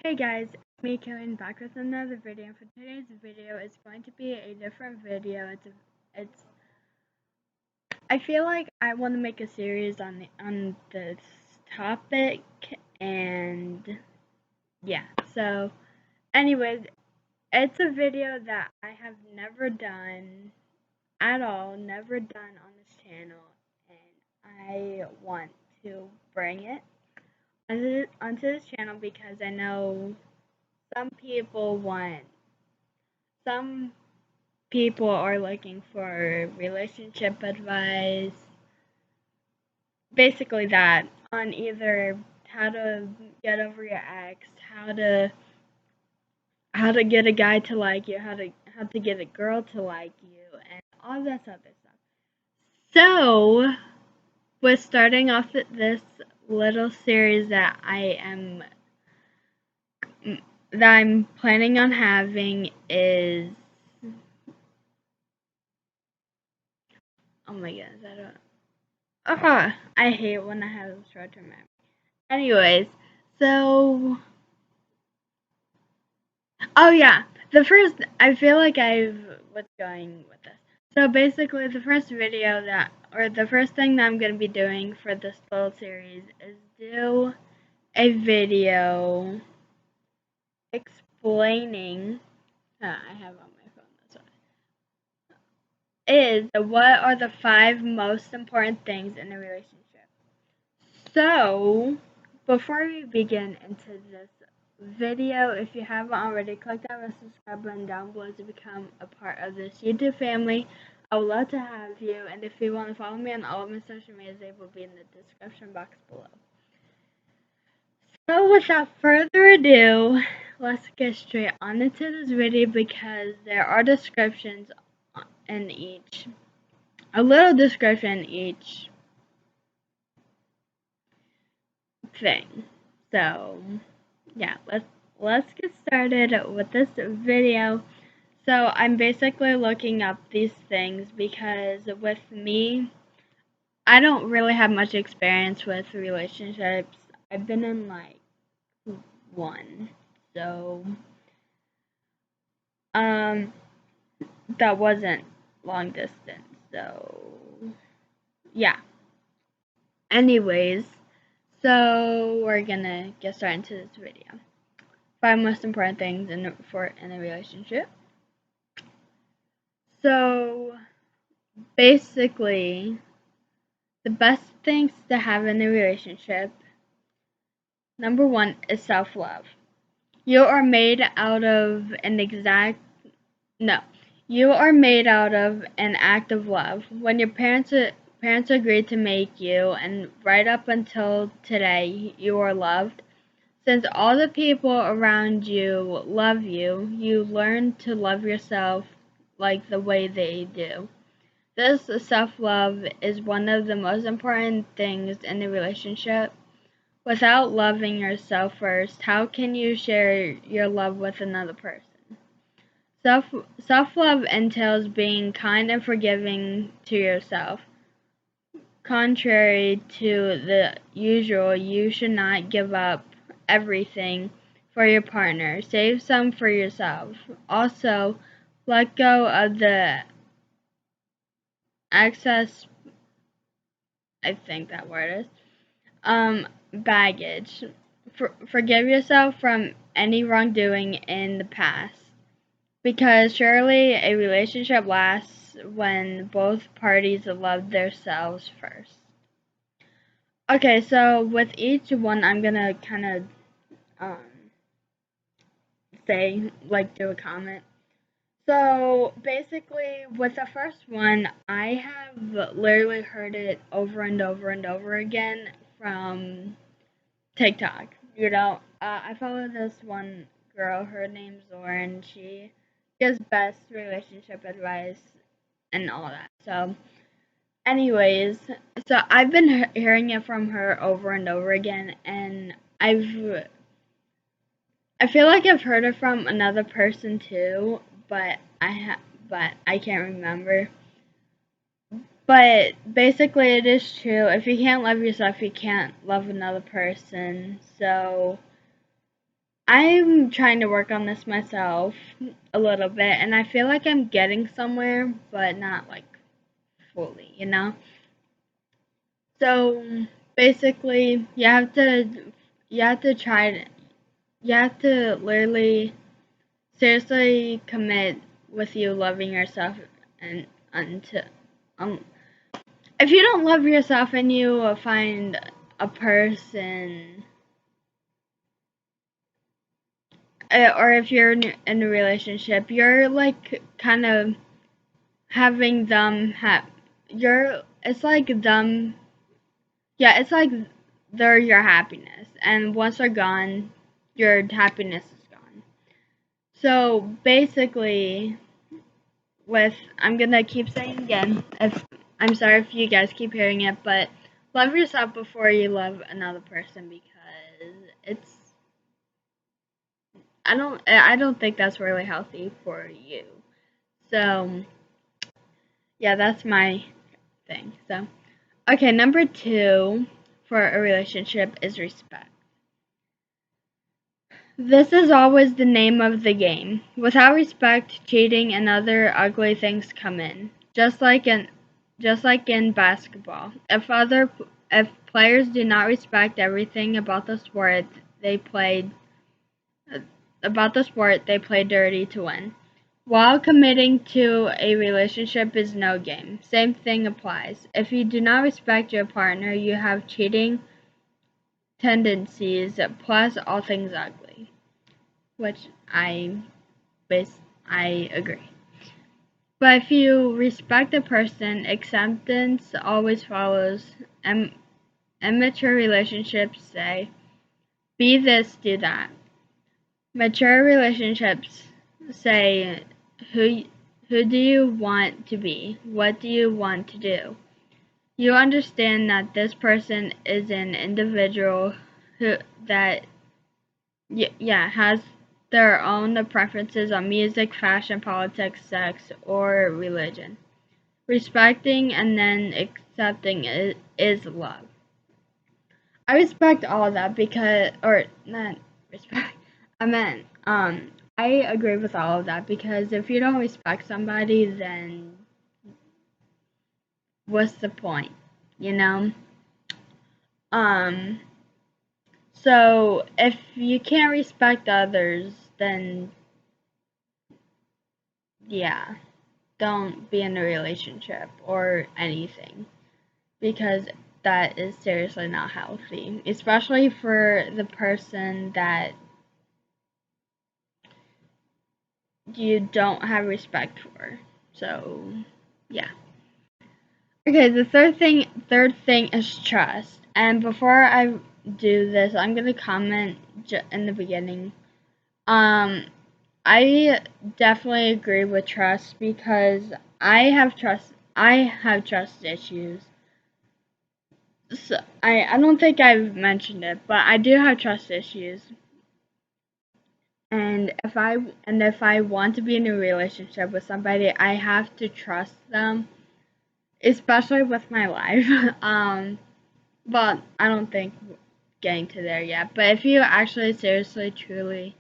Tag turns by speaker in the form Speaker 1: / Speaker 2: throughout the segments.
Speaker 1: Hey guys, it's me Kayleen back with another video. For today's video, it's going to be a different video. It's. I feel like I want to make a series on this topic, and yeah. So, anyways, it's a video that I have never done at all, never done on this channel, and I want to bring it onto this channel because I know some people want some people are looking for relationship advice, basically that, on either how to get over your ex, how to get a guy to like you, how to get a girl to like you, and all this other stuff. So, we're starting off this little series that I'm planning on having is, oh my goodness, I don't. I hate when I have short-term memory. Anyways, so oh yeah, I feel like I was going with this. So basically, the first thing that I'm gonna be doing for this little series is do a video explaining. I have on my phone. That's why. Is what are the 5 most important things in a relationship? So, before we begin into this video, if you haven't already, click that subscribe button down below to become a part of this YouTube family. I would love to have you, and if you want to follow me on all of my social medias, they will be in the description box below. So, without further ado, let's get straight on into this video because there are descriptions in each, a little description in each thing. So, yeah, let's get started with this video. So I'm basically looking up these things because with me, I don't really have much experience with relationships. I've been in like one. So um that wasn't long distance. So yeah. Anyways, so we're gonna get started into this video. 5 most important things in a relationship. So basically, the best things to have in a relationship, number 1 is self-love. You are made out of an exact no. You are made out of an act of love. When your parents agreed to make you, and right up until today, you are loved. Since all the people around you love you, you learn to love yourself like the way they do. This self-love is one of the most important things in a relationship. Without loving yourself first, how can you share your love with another person? Self-love entails being kind and forgiving to yourself. Contrary to the usual, you should not give up everything for your partner. Save some for yourself. Also, let go of the excess, I think that word is, baggage. Forgive yourself from any wrongdoing in the past. Because surely a relationship lasts when both parties love themselves first. Okay, so with each one, I'm gonna kind of say, like, do a comment. So basically, with the first one, I have literally heard it over and over and over again from TikTok. I follow this one girl. Her name's Lauren. She gives best relationship advice and all that. So, anyways, so I've been hearing it from her over and over again, and I feel like I've heard it from another person too, but I can't remember. But basically, it is true. If you can't love yourself, you can't love another person. So I'm trying to work on this myself a little bit, and I feel like I'm getting somewhere, but not like fully, you know? So basically, you have to try, you have to literally seriously commit with you loving yourself and until um if you don't love yourself and you find a person or if you're in a relationship, you're like kind of having them have you're it's like them yeah, it's like they're your happiness, and once they're gone, your happiness is gone. So basically, with I'm gonna keep saying again, if I'm sorry if you guys keep hearing it, but love yourself before you love another person because it's I don't think that's really healthy for you. So yeah, that's my thing. So okay, number 2 for a relationship is respect. This is always the name of the game. Without respect, cheating and other ugly things come in. Just like in basketball. If players do not respect everything they played about the sport, they play dirty to win. While committing to a relationship is no game, same thing applies. If you do not respect your partner, you have cheating tendencies plus all things ugly, which I agree. But if you respect a person, acceptance always follows. Immature relationships say, be this, do that. Mature relationships say, who, who do you want to be? What do you want to do? You understand that this person is an individual who that has their own preferences on music, fashion, politics, sex, or religion. Respecting and then accepting is love. I respect all of that because, or not respect, I meant, I agree with all of that because if you don't respect somebody, then what's the point, you know? Um, so if you can't respect others, then yeah, don't be in a relationship or anything because that is seriously not healthy, especially for the person that you don't have respect for. So, yeah. Okay, the third thing is trust. And before I do this, I'm gonna comment in the beginning. Um, I definitely agree with trust because I have trust issues. So I don't think I've mentioned it, but I do have trust issues. And if I want to be in a relationship with somebody, I have to trust them, especially with my life. But I don't think getting to there yet. But if you actually seriously truly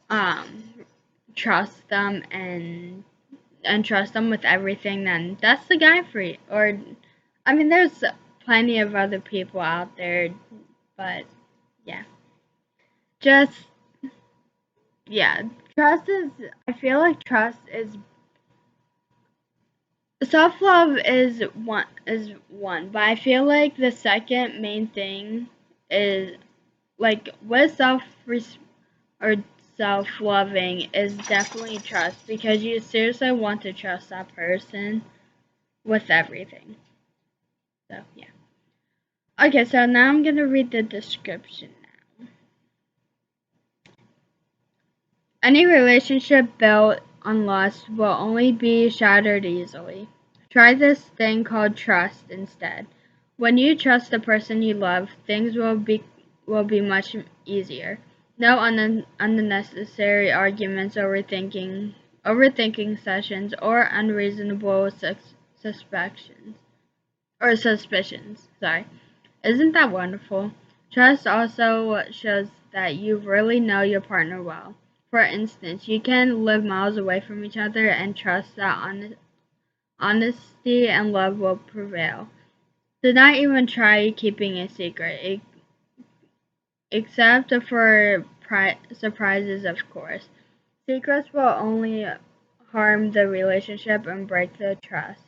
Speaker 1: um trust them and trust them with everything, then that's the guy for you. Or I mean, there's plenty of other people out there, but yeah, just yeah, trust is. I feel like trust is self love is one, but I feel like the second main thing is like with or self loving is definitely trust because you seriously want to trust that person with everything. So yeah. Okay, so now I'm gonna read the description now. Any relationship built on lust will only be shattered easily. Try this thing called trust instead. When you trust the person you love, things will be much easier. No unnecessary arguments, overthinking sessions, or unreasonable suspicions. Sorry. Isn't that wonderful? Trust also shows that you really know your partner well. For instance, you can live miles away from each other and trust that honesty and love will prevail. Do not even try keeping a secret, except for surprises, of course. Secrets will only harm the relationship and break the trust.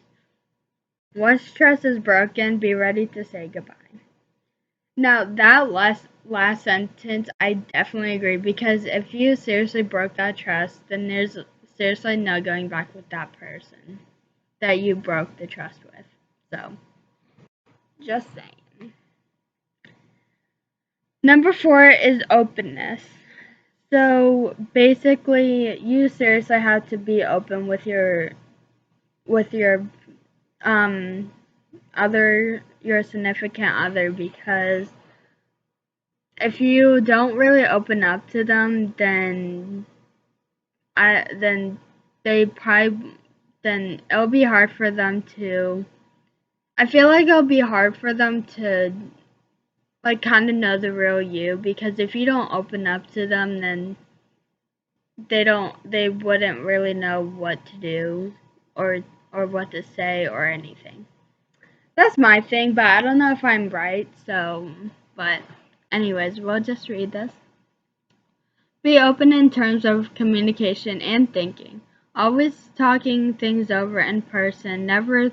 Speaker 1: Once trust is broken, be ready to say goodbye. Now, that last sentence, I definitely agree, because if you seriously broke that trust, then there's seriously no going back with that person that you broke the trust with. So, just saying. Number 4 is openness. So basically, you seriously have to be open with um your significant other, because if you don't really open up to them, then they probably then it'll be hard for them to. I feel like it'll be hard for them to like kind of know the real you, because if you don't open up to them, then they wouldn't really know what to do or what to say or anything. That's my thing, but I don't know if I'm right, so but anyways, we'll just read this. Be open in terms of communication and thinking. Always talking things over in person, never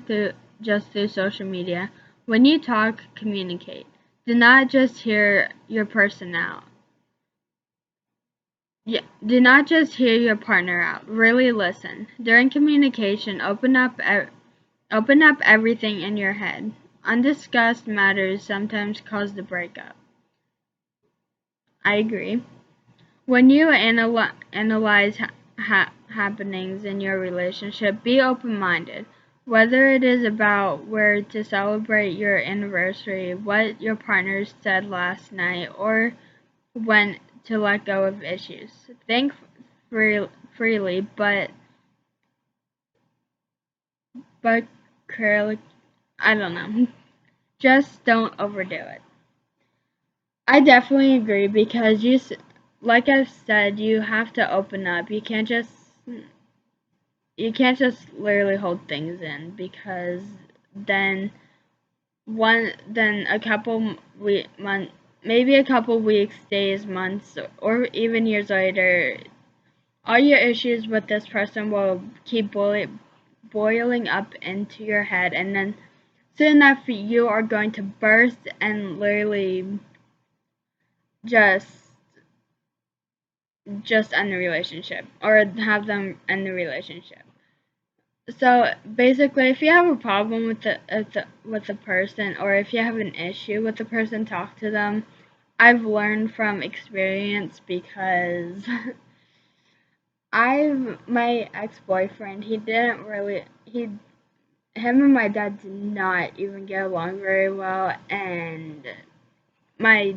Speaker 1: just through social media. When you talk, communicate. Do not just hear your person out. Yeah, do not just hear your partner out. Really listen. During communication, open up everything in your head. Undiscussed matters sometimes cause the breakup. I agree. When you analyze happenings in your relationship, be open-minded. Whether it is about where to celebrate your anniversary, what your partner said last night, or when to let go of issues. Think freely, but clearly, I don't know. Just don't overdo it. I definitely agree, because like I've said, you have to open up. You can't just literally hold things in, because then then a couple maybe a couple weeks, days, months, or even years later, all your issues with this person will keep boiling up into your head, and then soon enough you are going to burst and literally just end the relationship, or have them end the relationship. So basically, if you have a problem with the person, or if you have an issue with the person, talk to them. I've learned from experience, because my ex-boyfriend, he didn't really him and my dad did not even get along very well, my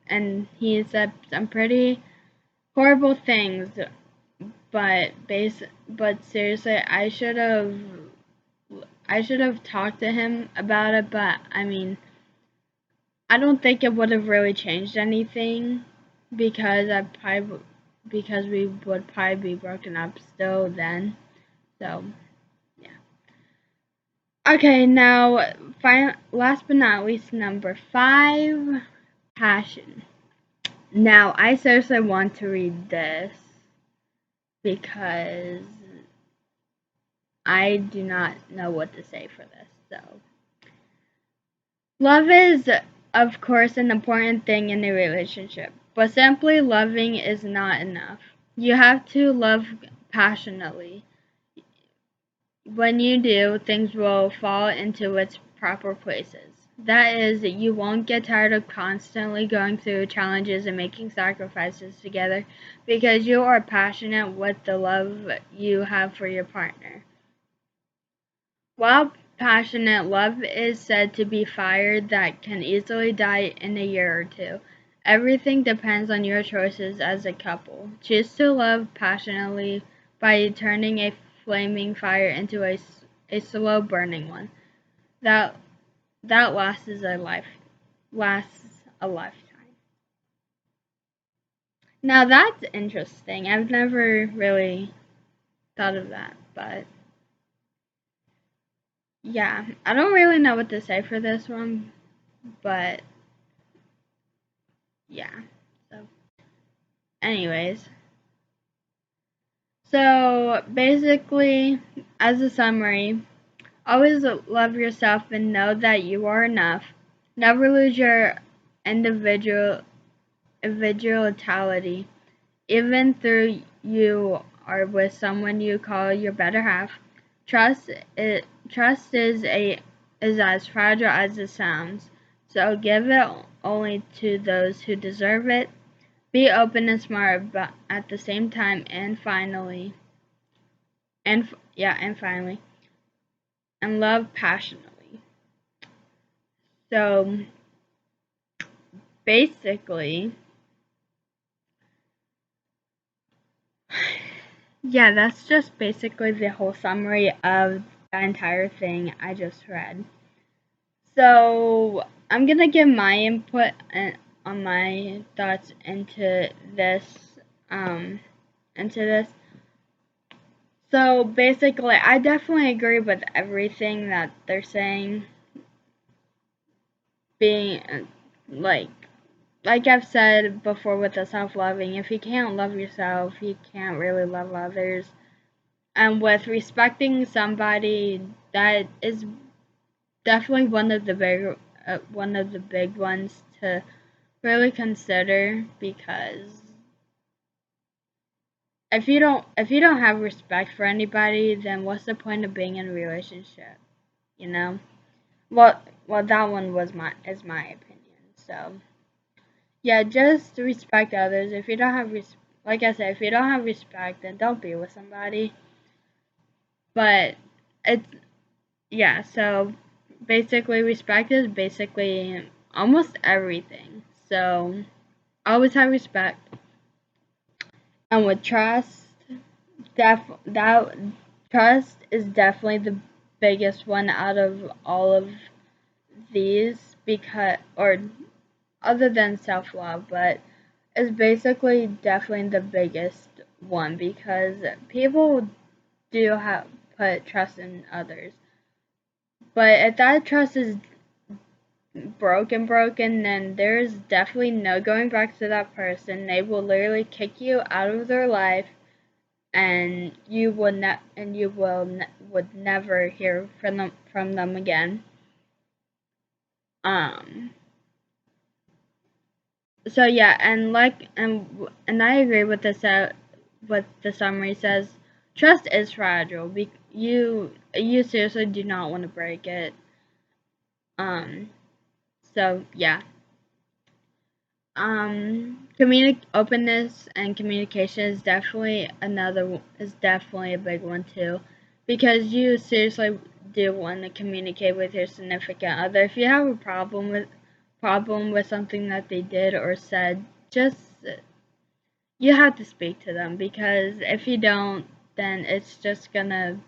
Speaker 1: and he said some pretty horrible things, but seriously, I should have talked to him about it, but I mean, I don't think it would have really changed anything, because because we would probably be broken up still then. So yeah. Okay, now last but not least, number 5, passion. Now I seriously want to read this, because I do not know what to say for this. So, love is, of course, an important thing in a relationship, but simply loving is not enough. You have to love passionately. When you do, things will fall into its proper places. That is, you won't get tired of constantly going through challenges and making sacrifices together, because you are passionate with the love you have for your partner. While passionate, love is said to be fire that can easily die in a year or two. Everything depends on your choices as a couple. Choose to love passionately by turning a flaming fire into a slow burning one that lasts a lifetime. Now that's interesting. I've never really thought of that, but yeah, I don't really know what to say for this one, but yeah. So, anyways, so basically, as a summary, always love yourself and know that you are enough. Never lose your individuality, even though you are with someone you call your better half. Trust is as fragile as it sounds. So give it only to those who deserve it. Be open and smart, but at the same time, and finally, and finally, and love passionately. So basically, yeah, that's just basically the whole summary of the entire thing I just read. So I'm gonna give my input on my thoughts into this. Um, into this. So basically, I definitely agree with everything that they're saying. Being like I've said before with the self-loving, if you can't love yourself, you can't really love others. And with respecting somebody, that is definitely one of the big ones to really consider, because if you don't have respect for anybody, then what's the point of being in a relationship? You know? Well, that one is my opinion. So yeah, just respect others. If you don't have like I said, if you don't have respect, then don't be with somebody. But it's yeah. So basically, respect is basically almost everything. So always have respect. And with trust, that trust is definitely the biggest one out of all of these, because or other than self-love, but it's basically definitely the biggest one, because people do have put trust in others. But if that trust is broken, then there's definitely no going back to that person. They will literally kick you out of their life, and you would never hear from them again. Um. So yeah, and I agree with what the summary says. Trust is fragile. You seriously do not want to break it. Um. So yeah. Openness and communication is definitely a big one too, because you seriously do want to communicate with your significant other. If you have a problem with something that they did or said, just you have to speak to them, because if you don't, then it's just gonna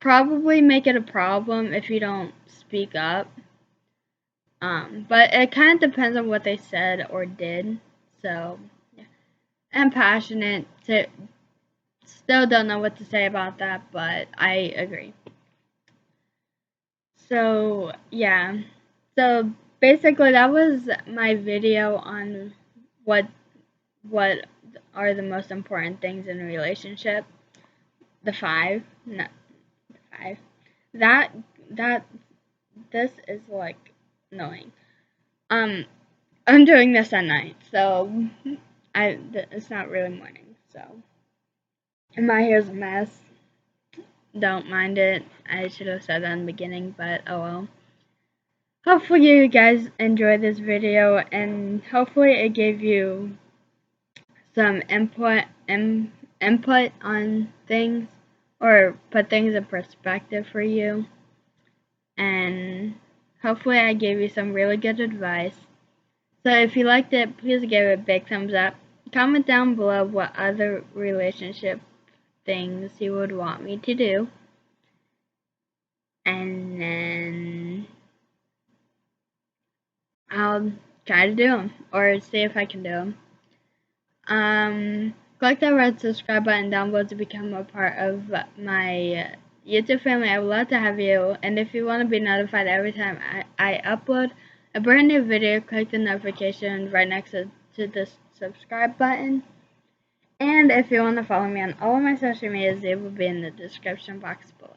Speaker 1: probably make it a problem if you don't speak up. But it kind of depends on what they said or did. So, yeah. I'm passionate. Still don't know what to say about that, but I agree. So, yeah. So, basically, that was my video on what what are the most important things in a relationship. The five, no, the five. That that this is like annoying. Um, I'm doing this at night, so it's not really morning. So my hair's a mess. Don't mind it. I should have said that in the beginning, but oh well. Hopefully you guys enjoyed this video, and hopefully it gave you some input on things, or put things in perspective for you. And hopefully I gave you some really good advice. So if you liked it, please give it a big thumbs up. Comment down below what other relationship things you would want me to do. And then I'll try to do them or see if I can do them. Click that red subscribe button down below to become a part of my YouTube family. I would love to have you. And if you want to be notified every time I upload a brand new video, click the notification right next to this subscribe button. And if you want to follow me on all of my social medias, they will be in the description box below.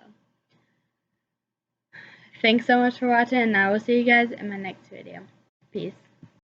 Speaker 1: Thanks so much for watching, and I will see you guys in my next video. Peace.